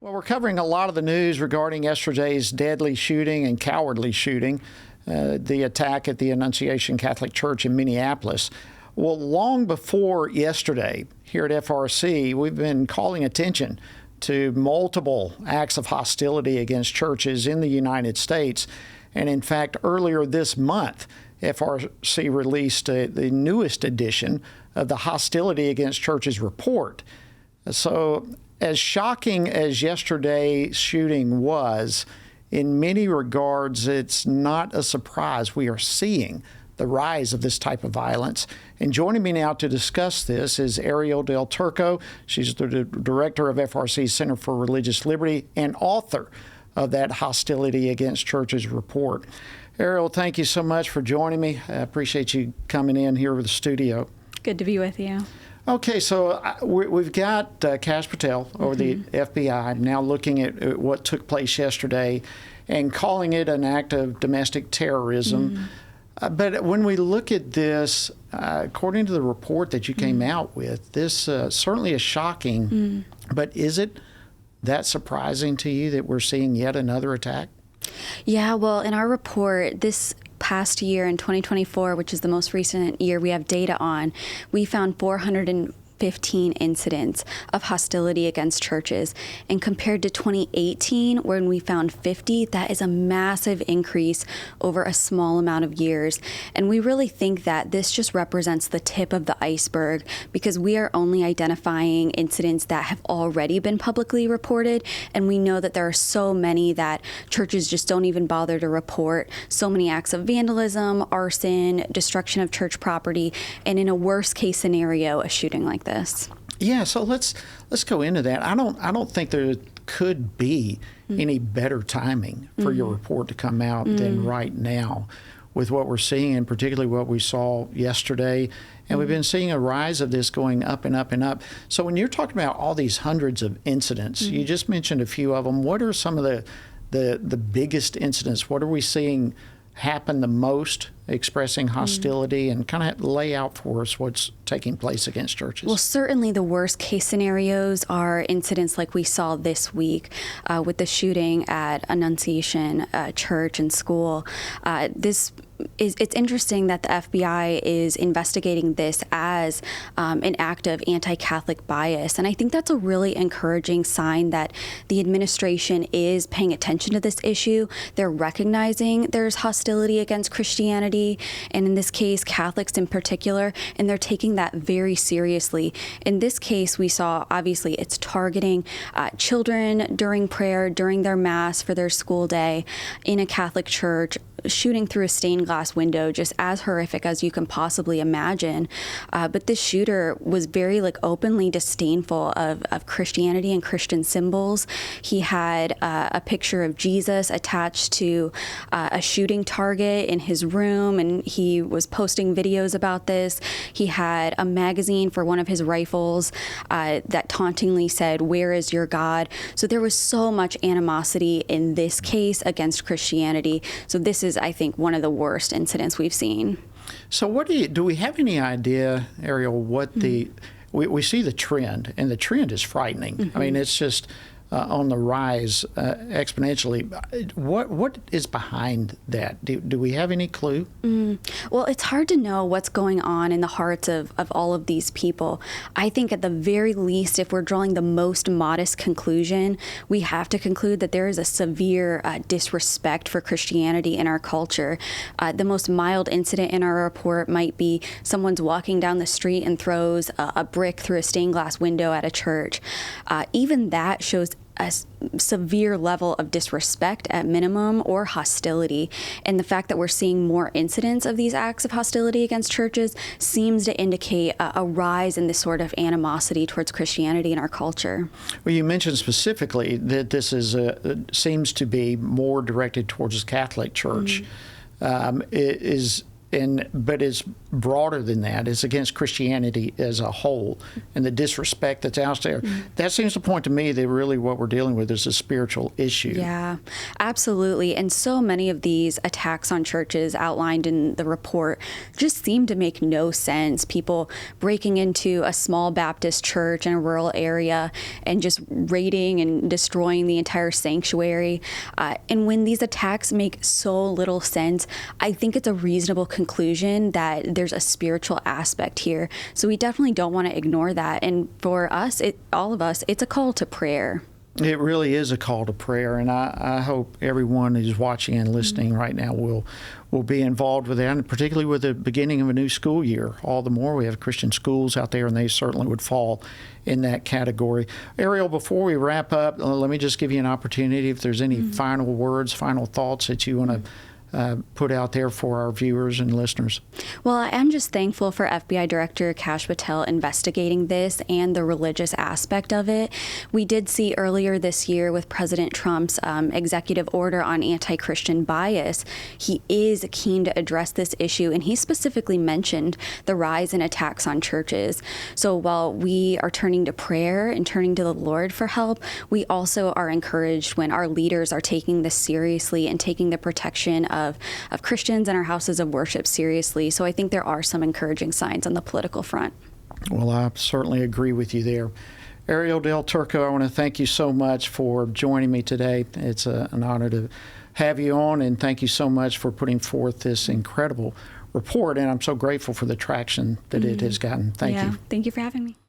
Well, we're covering a lot of the news regarding yesterday's deadly shooting and cowardly shooting, the attack at the Annunciation Catholic Church in Minneapolis. Well, long before yesterday, here at FRC, we've been calling attention to multiple acts of hostility against churches in the United States. And in fact, earlier this month, FRC released the newest edition of the Hostility Against Churches report. So, as shocking as yesterday's shooting was, in many regards, it's not a surprise. We are seeing the rise of this type of violence. And joining me now to discuss this is Arielle Del Turco. She's the director of FRC's Center for Religious Liberty and author of that Hostility Against Churches report. Arielle, thank you so much for joining me. I appreciate you coming in here to the studio. Good to be with you. Okay, so we've got Kash Patel over the FBI now looking at what took place yesterday and calling it an act of domestic terrorism. But when we look at this, according to the report that you came out with, this certainly is shocking. But is it that surprising to you that we're seeing yet another attack? Yeah, well, in our report, this past year in 2024, which is the most recent year we have data on, we found 415 incidents of hostility against churches. And compared to 2018, when we found 50, that is a massive increase over a small amount of years. And we really think that this just represents the tip of the iceberg, because we are only identifying incidents that have already been publicly reported. And we know that there are so many that churches just don't even bother to report. So many acts of vandalism, arson, destruction of church property, and in a worst case scenario, a shooting like this. Yeah, so let's go into that. I don't think there could be any better timing for your report to come out than right now, with what we're seeing, and particularly what we saw yesterday. And we've been seeing a rise of this going up and up and up. So when you're talking about all these hundreds of incidents, you just mentioned a few of them. What are some of the biggest incidents? What are we seeing happen the most, expressing hostility, and kind of lay out for us what's taking place against churches? Well, certainly the worst case scenarios are incidents like we saw this week with the shooting at Annunciation Church and School. It's interesting that the FBI is investigating this as an act of anti-Catholic bias. And I think that's a really encouraging sign that the administration is paying attention to this issue. They're recognizing there's hostility against Christianity, and in this case, Catholics in particular, and they're taking that very seriously. In this case, we saw, obviously, it's targeting children during prayer, during their Mass for their school day in a Catholic church, shooting through a stained glass window, just as horrific as you can possibly imagine. But this shooter was very openly disdainful of Christianity and Christian symbols. He had a picture of Jesus attached to a shooting target in his room, and he was posting videos about this. He had a magazine for one of his rifles that tauntingly said, "Where is your God?" So there was so much animosity in this case against Christianity. So this is, I think, one of the worst incidents we've seen. So what do we have any idea, Arielle, what we see the trend, and the trend is frightening. I mean, it's just on the rise exponentially. What is behind that? Do we have any clue? Well, it's hard to know what's going on in the hearts of all of these people. I think at the very least, if we're drawing the most modest conclusion, we have to conclude that there is a severe disrespect for Christianity in our culture. The most mild incident in our report might be someone's walking down the street and throws a brick through a stained glass window at a church. Even that shows a severe level of disrespect at minimum, or hostility. And the fact that we're seeing more incidents of these acts of hostility against churches seems to indicate a rise in this sort of animosity towards Christianity in our culture. Well, you mentioned specifically that this seems to be more directed towards the Catholic Church. But is broader than that. It's against Christianity as a whole and the disrespect that's out there. That seems to point to me that really what we're dealing with is a spiritual issue. Yeah, absolutely. And so many of these attacks on churches outlined in the report just seem to make no sense. People breaking into a small Baptist church in a rural area and just raiding and destroying the entire sanctuary. And when these attacks make so little sense, I think it's a reasonable conclusion that there's a spiritual aspect here. So we definitely don't want to ignore that. And for us, all of us, it's a call to prayer. It really is a call to prayer, and I hope everyone who's watching and listening right now will be involved with that, and particularly with the beginning of a new school year. All the more we have Christian schools out there, and they certainly would fall in that category. Arielle, before we wrap up, let me just give you an opportunity if there's any final words, final thoughts that you want to put out there for our viewers and listeners. Well, I am just thankful for FBI Director Kash Patel investigating this and the religious aspect of it. We did see earlier this year with President Trump's executive order on anti-Christian bias, he is keen to address this issue, and he specifically mentioned the rise in attacks on churches. So while we are turning to prayer and turning to the Lord for help, we also are encouraged when our leaders are taking this seriously and taking the protection of Christians and our houses of worship seriously. So I think there are some encouraging signs on the political front. Well, I certainly agree with you there. Arielle Del Turco, I want to thank you so much for joining me today. It's an honor to have you on, and thank you so much for putting forth this incredible report. And I'm so grateful for the traction that it has gotten. Thank you. Thank you for having me.